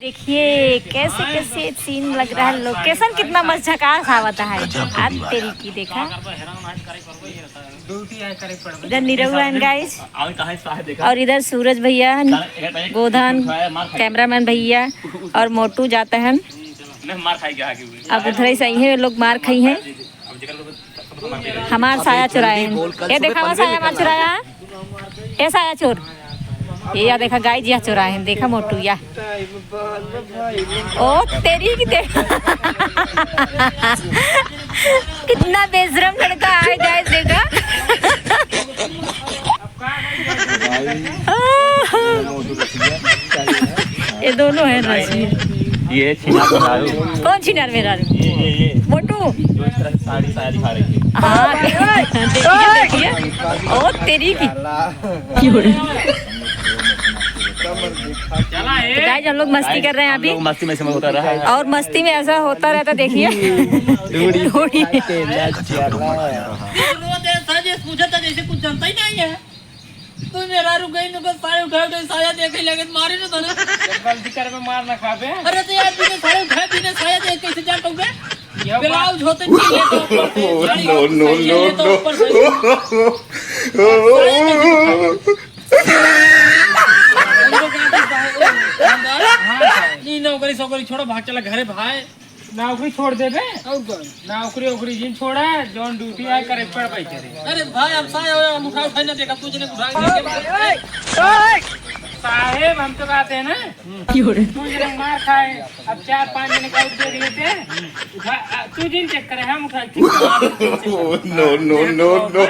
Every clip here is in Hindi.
देखिए कैसे कैसे सीन लग रहा है। लोकेशन कितना मस्त झकास आवता है। आज तेरी की देखा इधर निरहुआ एंड गाइस और इधर सूरज भैया, गोधन कैमरामैन भैया और मोटू जाता है। अब उधर ही सही है, लोग मार खाई हैं। हमार साया चुराए हैं। ये देखा साया मार चुराया, ये साया चोर। ये या देखा गाय जी चुराए हैं। देखा मोटू या ओ तेरी की देखा कितना बेशरम लड़का है गाइस। देखा ये दोनों है रश्मि। ये कौन छिनार मेरा मोटू साड़ी साया दिखा रही है। हाँ देखिए देखिए ओ तेरी की तो गाइस हम लोग मस्ती कर रहे हैं अभी। मस्ती में समय होता रहा है और मस्ती में ऐसा होता रहता। देखिए जैसे कुछ जनता ही नहीं है। तू मेरा रुक गई न सारे उठा के साया देखे लगे मारे न तो गलती करे में मार ना खाबे। अरे तो यार बिना सारे उठा बिना साया देख कैसे जान पाऊंगे। ब्लाउज होते चाहिए तो ऊपर नहीं नौकरी सोकरी छोड़ो भाग चला घरे भाई। नौकरी छोड़ देबे और नौकरी ओकरी जिन छोड़ा जॉन ड्यूटी आए करे पड़ पैसे रे। अरे भाई अब साया उठा उठा ना देखा तुझने उठा साहेब हम तो कहते हैं ना तू मार खाए अब 4-5 दिन का दे लेते तू जिन चेक करे हम उठा नो नो नो नो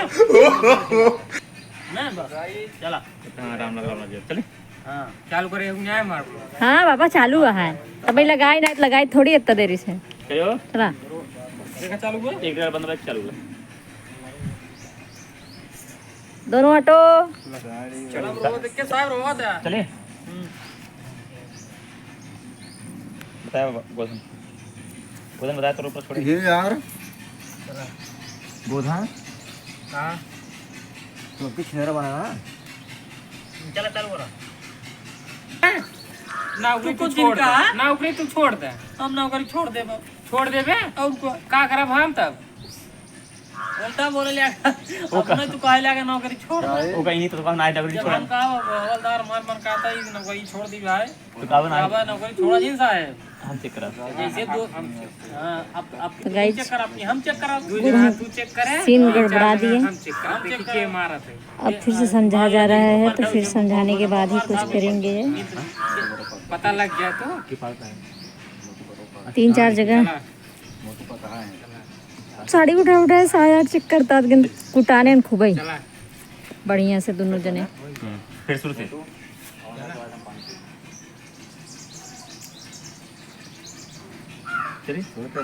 चला राम लगा चले। हां चालू करे न्याय मार। हाँ बाबा चालू है तभी लगाई नहीं लगाई थोड़ी इतना देरी से कहो चला देखा चालू कर एक डेढ़ बंद चालू है। दोनों ऑटो चलो वो देख के साहब रोवा था। चले बताया गोधन गोधन बताया तो ऊपर छोड़ ये यार गोधन हां तो कुछ नहीं बनाना। चला चालू करो। नौकरी तू तू कुछ छोड़ दिन का? दे नौकरी तू छोड़ दे हम नौकरी छोड़ दे छोड़ देबे और को का करब हम तब उल्टा बोले ले अपने तू काहे लागे नौकरी छोड़ दे। वो कहीं तो दुकान आए डबरी जब छोड़ा हम कहा हवलदार मार कहता ही नौकरी छोड़ दी भाई तो कावन आए बाबा नौकरी छोड़ा जिन सा है हम चेक करा जैसे दो हां अब तो गाइस चेक कर अपनी हम चेक करा तू जहां तू चेक करे सीन गड़बड़ा दिए। हम चेक करते के मारत है। अब फिर से समझा जा रहा है तो फिर समझाने के बाद ही कुछ करेंगे। पता लग गया तो 3-4 जगह साड़ी उठा उठा साया चेक करता कुटाने खूब चला बढ़िया से दोनों जने। फिर शुरू से चलिए।